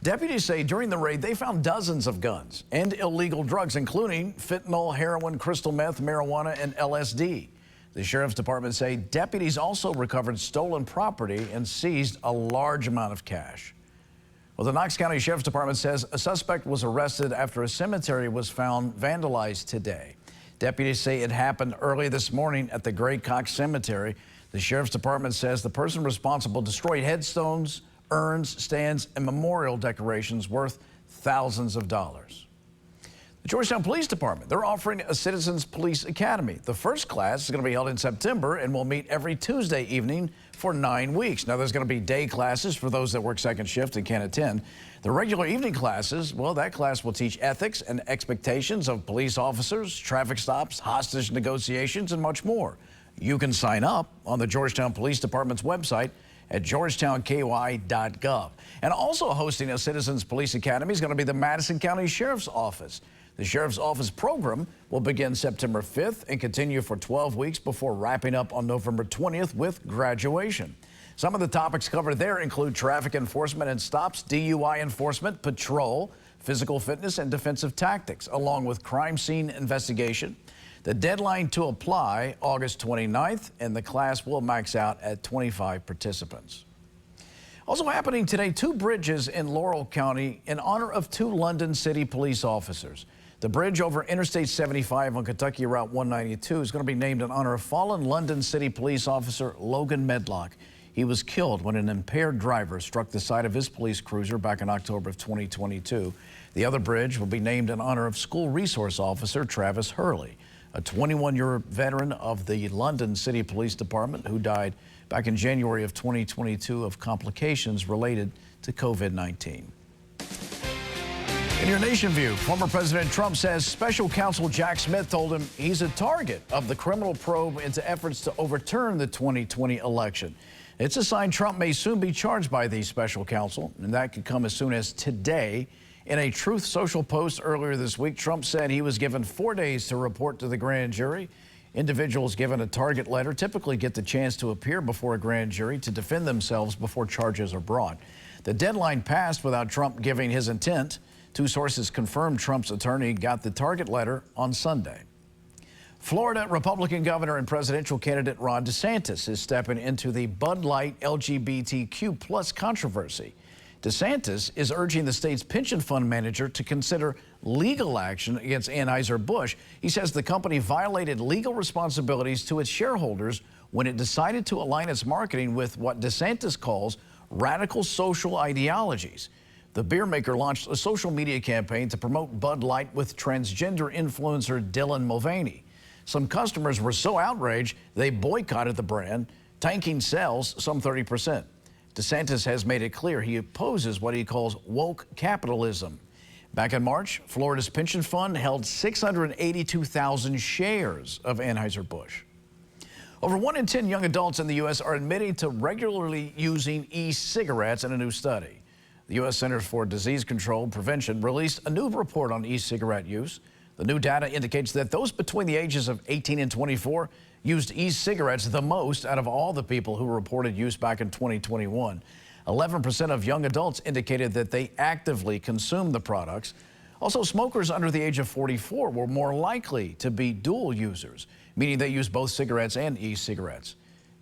Speaker 2: Deputies say during the raid, they found dozens of guns and illegal drugs, including fentanyl, heroin, crystal meth, marijuana, and LSD. The Sheriff's Department say deputies also recovered stolen property and seized a large amount of cash. Well, the Knox County Sheriff's Department says a suspect was arrested after a cemetery was found vandalized today. Deputies say it happened early this morning at the Gray Cox Cemetery. The Sheriff's Department says the person responsible destroyed headstones, urns, stands, and memorial decorations worth thousands of dollars. The Georgetown Police Department, they're offering a Citizens Police Academy. The first class is going to be held in September and will meet every Tuesday evening for 9 weeks. Now, there's going to be day classes for those that work second shift and can't attend. The regular evening classes, well, that class will teach ethics and expectations of police officers, traffic stops, hostage negotiations, and much more. You can sign up on the Georgetown Police Department's website at georgetownky.gov. And also hosting a Citizens Police Academy is going to be the Madison County Sheriff's Office. The Sheriff's Office program will begin September 5th and continue for 12 weeks before wrapping up on November 20th with graduation. Some of the topics covered there include traffic enforcement and stops, DUI enforcement, patrol, physical fitness, and defensive tactics, along with crime scene investigation. The deadline to apply, August 29th, and the class will max out at 25 participants. Also happening today, 2 bridges in Laurel County in honor of 2 London City police officers. The bridge over Interstate 75 on Kentucky Route 192 is going to be named in honor of fallen London City police officer Logan Medlock. He was killed when an impaired driver struck the side of his police cruiser back in October of 2022. The other bridge will be named in honor of school resource officer Travis Hurley, a 21-year veteran of the London City Police Department who died back in January of 2022 of complications related to COVID-19. In your Nation View, former President Trump says special counsel Jack Smith told him he's a target of the criminal probe into efforts to overturn the 2020 election. It's a sign Trump may soon be charged by the special counsel, and that could come as soon as today. In a Truth Social post earlier this week, Trump said he was given 4 days to report to the grand jury. Individuals given a target letter typically get the chance to appear before a grand jury to defend themselves before charges are brought. The deadline passed without Trump giving his intent. 2 sources confirmed Trump's attorney got the target letter on Sunday. Florida Republican governor and presidential candidate Ron DeSantis is stepping into the Bud Light LGBTQ plus controversy. DeSantis is urging the state's pension fund manager to consider legal action against Anheuser-Busch. He says the company violated legal responsibilities to its shareholders when it decided to align its marketing with what DeSantis calls radical social ideologies. The beer maker launched a social media campaign to promote Bud Light with transgender influencer Dillon Mulvaney. Some customers were so outraged they boycotted the brand, tanking sales some 30%. DeSantis has made it clear he opposes what he calls woke capitalism. Back in March, Florida's pension fund held 682,000 shares of Anheuser-Busch. Over 1 in 10 young adults in the U.S. are admitting to regularly using e-cigarettes in a new study. The U.S. Centers for Disease Control and Prevention released a new report on e-cigarette use. The new data indicates that those between the ages of 18 and 24 used e-cigarettes the most out of all the people who reported use back in 2021. 11% of young adults indicated that they actively consumed the products. Also, smokers under the age of 44 were more likely to be dual users, meaning they use both cigarettes and e-cigarettes.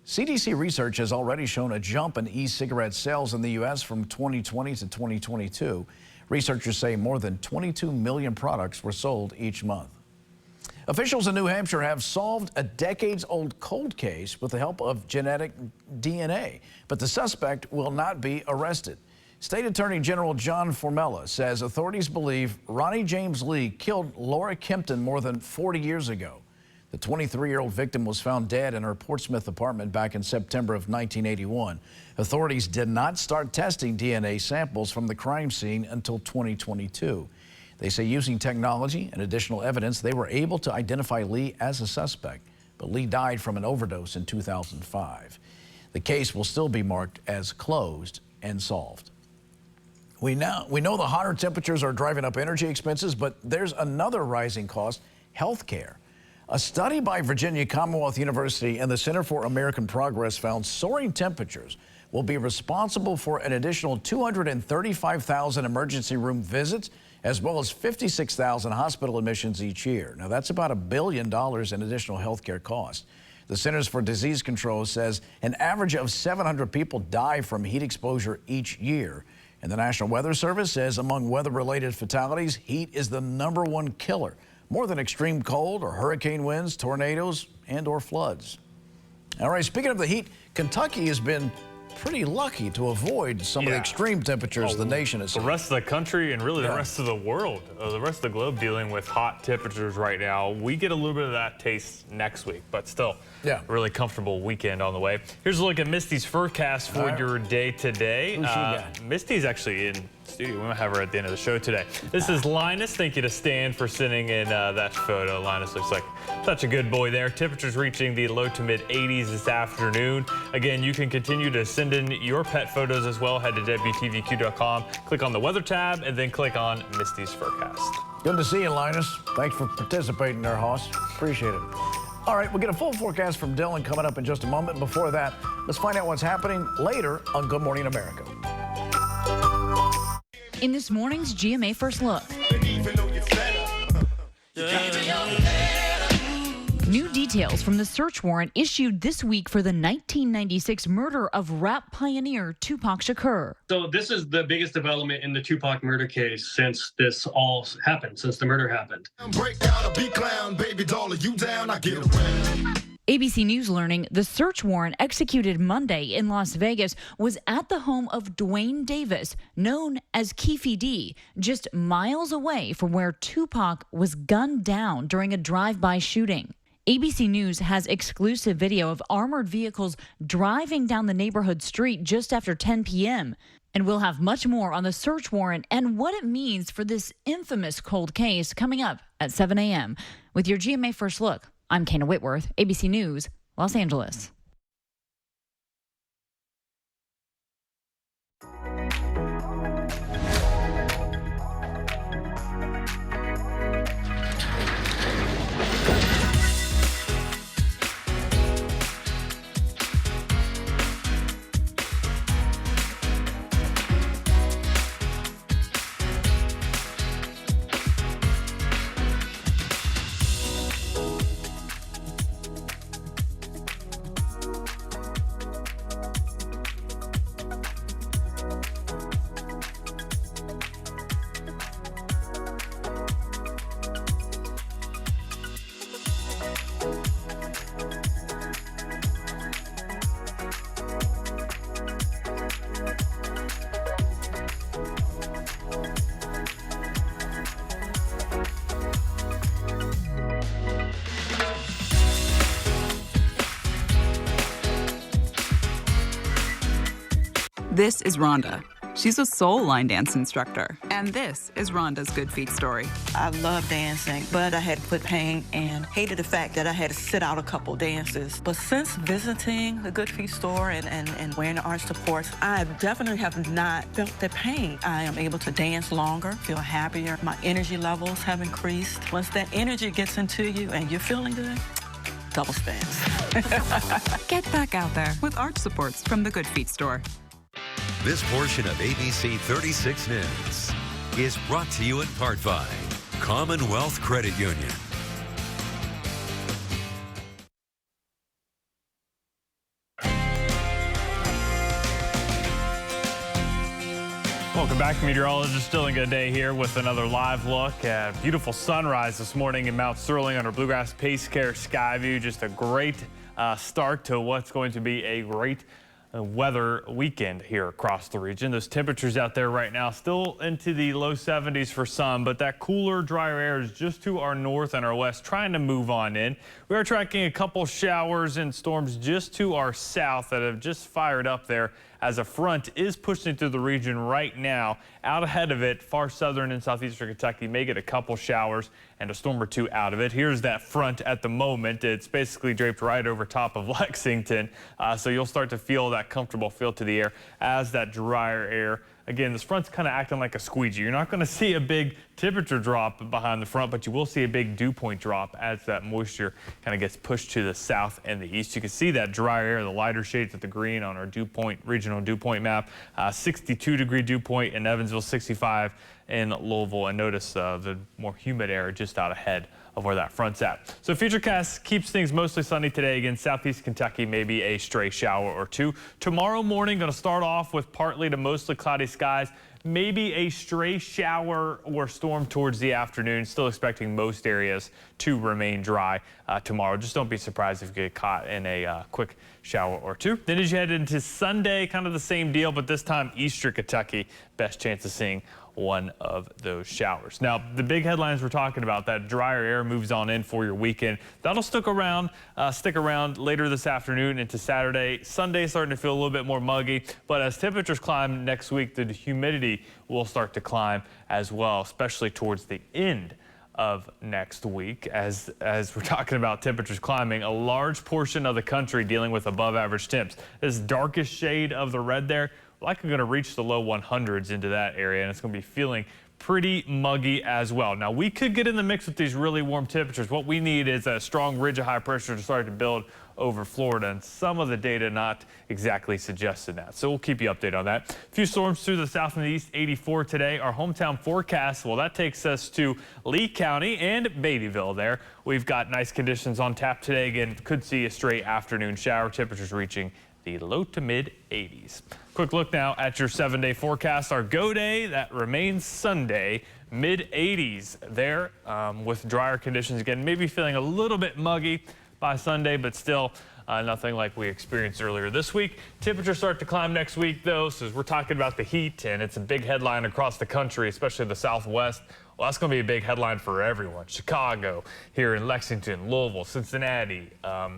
Speaker 2: CDC research has already shown a jump in e-cigarette sales in the U.S. from 2020 to 2022. Researchers say more than 22 million products were sold each month. Officials in New Hampshire have solved a decades-old cold case with the help of genetic DNA, but the suspect will not be arrested. State Attorney General John Formella says authorities believe Ronnie James Lee killed Laura Kempton more than 40 years ago. The 23-year-old victim was found dead in her Portsmouth apartment back in September of 1981. Authorities did not start testing DNA samples from the crime scene until 2022. They say using technology and additional evidence, they were able to identify Lee as a suspect, but Lee died from an overdose in 2005. The case will still be marked as closed and solved. We know the hotter temperatures are driving up energy expenses, but there's another rising cost, health care. A study by Virginia Commonwealth University and the Center for American Progress found soaring temperatures will be responsible for an additional 235,000 emergency room visits, as well as 56,000 hospital admissions each year. Now, that's about $1 billion in additional health care costs. The Centers for Disease Control says an average of 700 people die from heat exposure each year. And the National Weather Service says among weather-related fatalities, heat is the #1 killer, more than extreme cold or hurricane winds, tornadoes, and/or floods. All right, speaking of the heat, Kentucky has been pretty lucky to avoid some of the extreme temperatures the nation is seeing.
Speaker 30: The rest of the country and really the rest of the world, the rest of the globe dealing with hot temperatures right now. We get a little bit of that taste next week, but still, really comfortable weekend on the way. Here's a look at Misty's forecast for your day today.
Speaker 2: Who's she got?
Speaker 30: Misty's actually in studio. We might have her at the end of the show today. This is Linus. Thank you to Stan for sending in that photo. Linus looks like such a good boy there. Temperatures reaching the low to mid 80s this afternoon. Again, you can continue to send in your pet photos as well. Head to WTVQ.com, click on the weather tab, and then click on Misty's forecast.
Speaker 2: Good to see you, Linus. Thanks for participating there, Hoss. Appreciate it. All right, we'll get a full forecast from Dillon coming up in just a moment. Before that, let's find out what's happening later on Good Morning America.
Speaker 5: In this morning's GMA First Look. New details from the search warrant issued this week for the 1996 murder of rap pioneer Tupac Shakur.
Speaker 11: So this is the biggest development in the Tupac murder case since this all happened, since the murder happened.
Speaker 7: Break out a beat clown, baby doll, you down, I get around.
Speaker 5: ABC News learning the search warrant executed Monday in Las Vegas was at the home of Dwayne Davis, known as Keefe D, just miles away from where Tupac was gunned down during a drive-by shooting. ABC News has exclusive video of armored vehicles driving down the neighborhood street just after 10 p.m. And we'll have much more on the search warrant and what it means for this infamous cold case coming up at 7 a.m. With your GMA First Look, I'm Kana Whitworth, ABC News, Los Angeles.
Speaker 12: This is Rhonda. She's a soul line dance instructor. And this is Rhonda's Good Feet story.
Speaker 17: I love dancing, but I had foot pain and hated the fact that I had to sit out a couple dances. But since visiting the Good Feet store and wearing the arch supports, I definitely have not felt the pain. I am able to dance longer, feel happier. My energy levels have increased. Once that energy gets into you and you're feeling good, double spins.
Speaker 12: Get back out there with arch supports from the Good Feet store.
Speaker 23: This portion of ABC 36 News is brought to you in part by Commonwealth Credit Union.
Speaker 30: Welcome back, meteorologist. Still a good day here with another live look at beautiful sunrise this morning in Mount Sterling under Bluegrass Pace Care Sky View. Just a great start to what's going to be a great weather weekend here across the region. Those temperatures out there right now still into the low 70s for some, but that cooler, drier air is just to our north and our west trying to move on in. We are tracking a couple showers and storms just to our south that have just fired up there as a front is pushing through the region right now. Out ahead of it, far southern and southeastern Kentucky may get a couple showers and a storm or two out of it. Here's that front at the moment. It's basically draped right over top of Lexington. So you'll start to feel that comfortable feel to the air as that drier air. Again, this front's kind of acting like a squeegee. You're not going to see a big temperature drop behind the front, but you will see a big dew point drop as that moisture kind of gets pushed to the south and the east. You can see that drier air, the lighter shades of the green on our dew point, regional dew point map. 62-degree dew point in Evansville, 65 in Louisville. And notice the more humid air just out ahead of where that front's at. So Futurecast keeps things mostly sunny today. Again, southeast Kentucky, maybe a stray shower or two. Tomorrow morning, going to start off with partly to mostly cloudy skies. maybe a stray shower or storm towards the afternoon. Still expecting most areas to remain dry tomorrow. Just don't be surprised if you get caught in a quick shower or two. Then as you head into Sunday, kind of the same deal, but this time eastern Kentucky, best chance of seeing one of those showers. Now, the big headlines we're talking about, that drier air moves on in for your weekend. That'll stick around later this afternoon into Saturday. Sunday starting to feel a little bit more muggy, but as temperatures climb next week, the humidity will start to climb as well, especially towards the end of next week. As we're talking about temperatures climbing, a large portion of the country dealing with above average temps. This darkest shade of the red there, likely going to reach the low 100s into that area, and it's going to be feeling pretty muggy as well. Now, we could get in the mix with these really warm temperatures. What we need is a strong ridge of high pressure to start to build over Florida, and some of the data not exactly suggesting that. So we'll keep you updated on that. A few storms through the south and the east, 84 today. Our hometown forecast, well, that takes us to Lee County and Beattyville there. We've got nice conditions on tap today. Again, could see a straight afternoon shower, temperatures reaching the low to mid 80s. Quick look now at your 7-day forecast. Our go day, that remains Sunday, mid 80s there with drier conditions again, maybe feeling a little bit muggy by Sunday, but still nothing like we experienced earlier this week. Temperatures start to climb next week though, so as we're talking about the heat, and it's a big headline across the country, especially the Southwest. Well, that's going to be a big headline for everyone. Chicago, here in Lexington, Louisville, Cincinnati,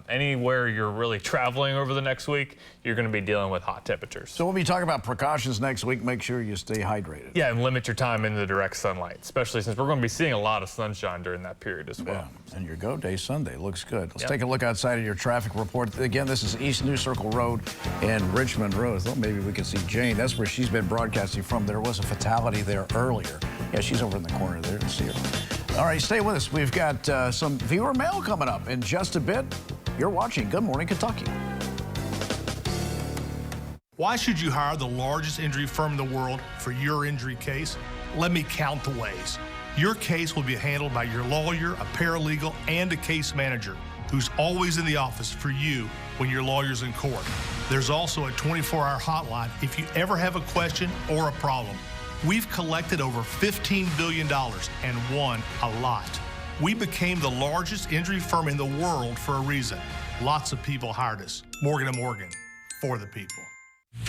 Speaker 30: anywhere you're really traveling over the next week, you're going to be dealing with hot temperatures.
Speaker 2: So we'll be talking about precautions next week. Make sure you stay hydrated.
Speaker 30: Yeah, and limit your time in the direct sunlight, especially since we're going to be seeing a lot of sunshine during that period as well.
Speaker 2: Yeah, and your go day Sunday looks good. Let's take a look outside of your traffic report. Again, this is East New Circle Road and Richmond Road. Well, maybe we can see Jane. That's where she's been broadcasting from. There was a fatality there earlier. Yeah, she's over in the corner there. See her. All right, stay with us. We've got some viewer mail coming up in just a bit. You're watching Good Morning Kentucky.
Speaker 6: Why should you hire the largest injury firm in the world for your injury case? Let me count the ways. Your case will be handled by your lawyer, a paralegal, and a case manager who's always in the office for you when your lawyer's in court. There's also a 24-hour hotline if you ever have a question or a problem. We've collected over $15 billion and won a lot. We became the largest injury firm in the world for a reason. Lots of people hired us. Morgan & Morgan, for the people.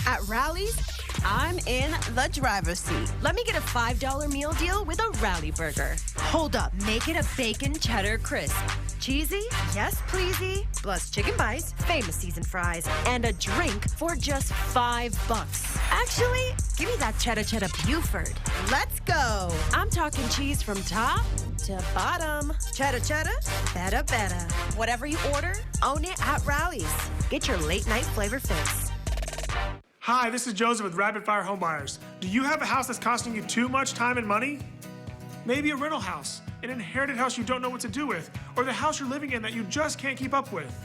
Speaker 8: At Rally's, I'm in the driver's seat. Let me get a $5 meal deal with a Rally Burger. Hold up, make it a bacon cheddar crisp. Cheesy? Yes, pleasey. Plus chicken bites, famous seasoned fries, and a drink for just $5. Actually, give me that cheddar Buford. Let's go. I'm talking cheese from top to bottom. Cheddar, better. Whatever you order, own it at Rally's. Get your late night flavor fix.
Speaker 13: Hi, this is Joseph with Rapid Fire Home Buyers. Do you have a house that's costing you too much time and money? Maybe a rental house, an inherited house you don't know what to do with, or the house you're living in that you just can't keep up with.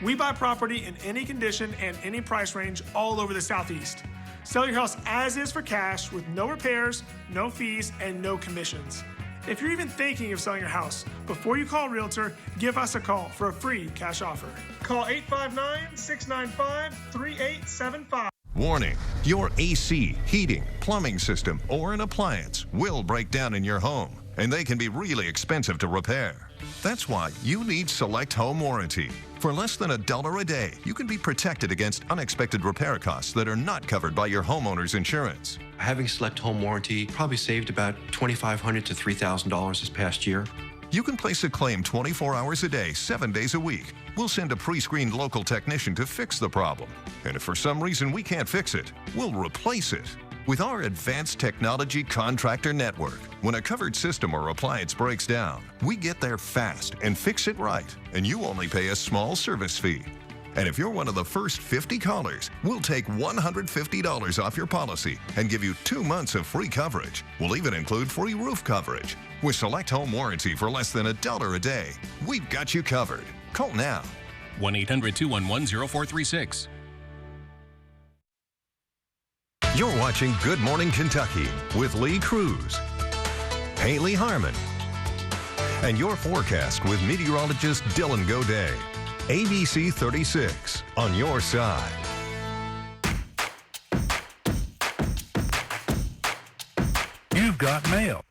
Speaker 13: We buy property in any condition and any price range all over the Southeast. Sell your house as is for cash with no repairs, no fees, and no commissions. If you're even thinking of selling your house, before you call a realtor, give us a call for a free cash offer. Call 859-695-3875.
Speaker 25: Warning, your AC, heating, plumbing system, or an appliance will break down in your home, and they can be really expensive to repair. That's why you need Select Home Warranty. For less than $1 a day, you can be protected against unexpected repair costs that are not covered by your homeowner's insurance.
Speaker 18: Having Select Home Warranty probably saved about $2,500 to $3,000 this past year.
Speaker 25: You can place a claim 24 hours a day, 7 days a week. We'll send a pre-screened local technician to fix the problem. And if for some reason we can't fix it, we'll replace it. With our advanced technology contractor network, when a covered system or appliance breaks down, we get there fast and fix it right, and you only pay a small service fee. And if you're one of the first 50 callers, we'll take $150 off your policy and give you 2 months of free coverage. We'll even include free roof coverage. With Select Home Warranty for less than $1 a day, we've got you covered. Call now.
Speaker 20: 1-800-211-0436.
Speaker 25: You're watching Good Morning Kentucky with Lee Cruz, Haley Harmon, and your forecast with meteorologist Dillon Goday. ABC 36 on your side.
Speaker 7: You've got mail.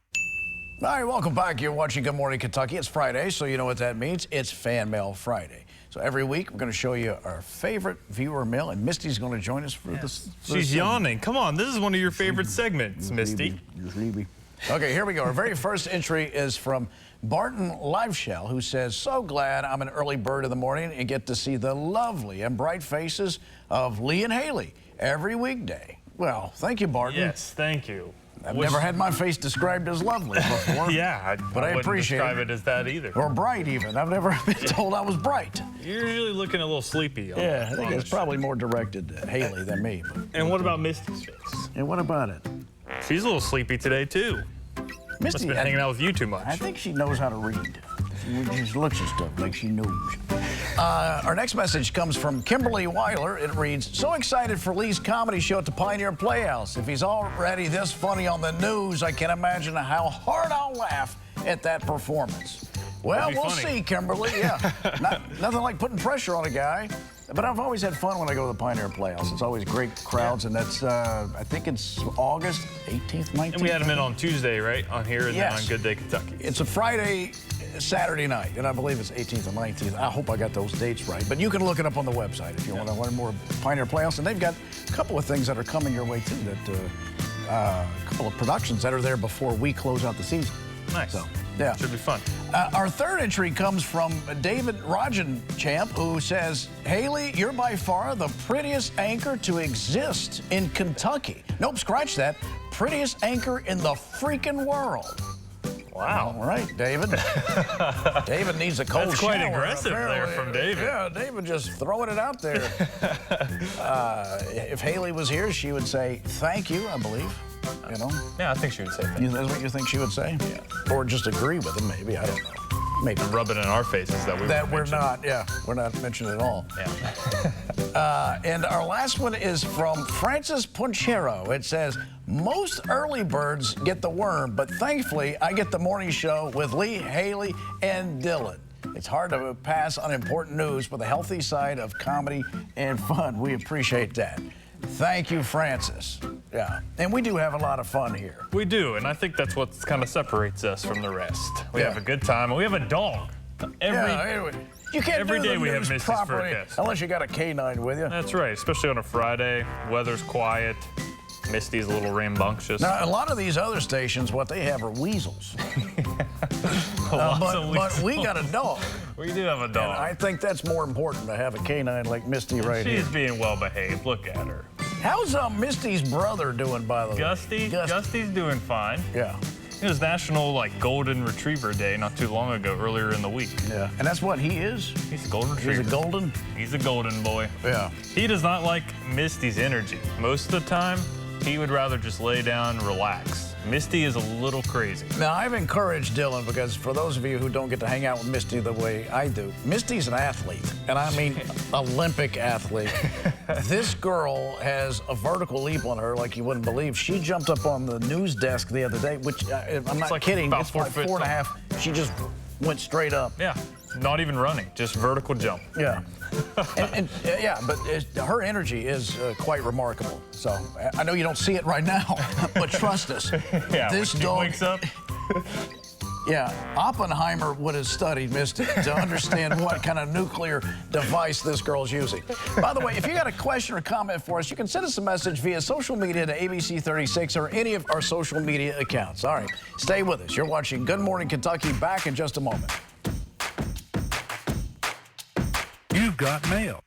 Speaker 2: All right, welcome back. You're watching Good Morning Kentucky. It's Friday, so you know what that means. It's Fan Mail Friday. So every week, we're going to show you our favorite viewer mail, and Misty's going to join us for this.
Speaker 30: She's yawning. Come on, this is one of your favorite segments, Misty.
Speaker 2: Okay, here we go. Our very first entry is from Barton Liveshell, who says, so glad I'm an early bird in the morning and get to see the lovely and bright faces of Lee and Haley every weekday. Well, thank you, Barton.
Speaker 30: Yes, thank you.
Speaker 2: I've never had my face described as lovely before.
Speaker 30: Yeah,
Speaker 2: but I appreciate
Speaker 30: describe it as that either.
Speaker 2: Or bright, even. I've never been told I was bright.
Speaker 30: You're usually looking a little sleepy.
Speaker 2: Yeah, I think it's probably more directed at Haley than me. But,
Speaker 30: and what about Misty's face?
Speaker 2: And what about it?
Speaker 30: She's a little sleepy today, too.
Speaker 2: Misty,
Speaker 30: must have been hanging out with you too much.
Speaker 2: I think she knows how to read. She just looks at stuff like she knows. Our next message comes from Kimberly Weiler. It reads, so excited for Lee's comedy show at the Pioneer Playhouse. If he's already this funny on the news, I can't imagine how hard I'll laugh at that performance. Well, we'll see, Kimberly. Yeah, nothing like putting pressure on a guy. But I've always had fun when I go to the Pioneer Playhouse. It's always great crowds, and that's, I think it's August 18th, 19th.
Speaker 30: And we had them in on Tuesday, right? On here and then on Good Day Kentucky.
Speaker 2: It's a Friday, Saturday night, and I believe it's 18th and 19th. I hope I got those dates right. But you can look it up on the website if you want to learn more Pioneer Playhouse. And they've got a couple of things that are coming your way, too, that a couple of productions that are there before we close out the season.
Speaker 30: Nice.
Speaker 2: So, yeah.
Speaker 30: Should be fun.
Speaker 2: Our third entry comes from David Rogenchamp, who says, Haley, you're by far the prettiest anchor to exist in Kentucky. Nope, scratch that. Prettiest anchor in the freaking world.
Speaker 30: Wow.
Speaker 2: All right, David. David needs a cold
Speaker 30: That's quite
Speaker 2: shower,
Speaker 30: aggressive there from David.
Speaker 2: Yeah, David just throwing it out there. If Haley was here, she would say, thank you, I believe. You know?
Speaker 30: Yeah, I think she would say thank you.
Speaker 2: That's what you think she would say? Yeah. Or just agree with him, maybe. I don't know. Maybe.
Speaker 30: And rub it in our faces that
Speaker 2: we're not, we're not mentioned at all.
Speaker 30: Yeah.
Speaker 2: And our last one is from Francis Punchero. It says, most early birds get the worm, but thankfully I get the morning show with Lee, Haley, and Dillon. It's hard to pass on important news with a healthy side of comedy and fun. We appreciate that. Thank you, Francis. Yeah, and we do have a lot of fun here.
Speaker 30: We do, and I think that's what kind of separates us from the rest. We have a good time, and we have a dog.
Speaker 2: You can't
Speaker 30: every
Speaker 2: do
Speaker 30: day
Speaker 2: the
Speaker 30: we have
Speaker 2: news
Speaker 30: Misty's
Speaker 2: properly
Speaker 30: forecast.
Speaker 2: unless you got a canine with you.
Speaker 30: That's right, especially on a Friday. Weather's quiet. Misty's a little rambunctious.
Speaker 2: Now, a lot of these other stations, what they have are weasels. But we got a dog.
Speaker 30: We do have a dog.
Speaker 2: And I think that's more important to have a canine like Misty right here.
Speaker 30: She's being well behaved. Look at her.
Speaker 2: How's Misty's brother doing, by the way?
Speaker 30: Gusty's doing fine.
Speaker 2: Yeah.
Speaker 30: It was National Golden Retriever Day not too long ago, earlier in the week.
Speaker 2: Yeah. And that's what he is?
Speaker 30: He's a golden retriever.
Speaker 2: He's a golden?
Speaker 30: He's a golden boy.
Speaker 2: Yeah.
Speaker 30: He does not like Misty's energy. Most of the time, he would rather just lay down and relax. Misty is a little crazy.
Speaker 2: Now, I've encouraged Dillon, because for those of you who don't get to hang out with Misty the way I do, Misty's an athlete, and I mean Olympic athlete. This girl has a vertical leap on her like you wouldn't believe. She jumped up on the news desk the other day, which I'm not kidding, it's like 4.5. She just went straight up.
Speaker 30: Yeah, not even running, just vertical jump.
Speaker 2: Yeah. Yeah, but her energy is quite remarkable. So I know you don't see it right now, but trust us.
Speaker 30: Yeah,
Speaker 2: this
Speaker 30: when she
Speaker 2: dog
Speaker 30: wakes up.
Speaker 2: Yeah, Oppenheimer would have studied Misty to understand what kind of nuclear device this girl's using. By the way, if you got a question or comment for us, you can send us a message via social media to ABC36 or any of our social media accounts. All right, stay with us. You're watching Good Morning Kentucky. Back in just a moment.
Speaker 7: You've got mail.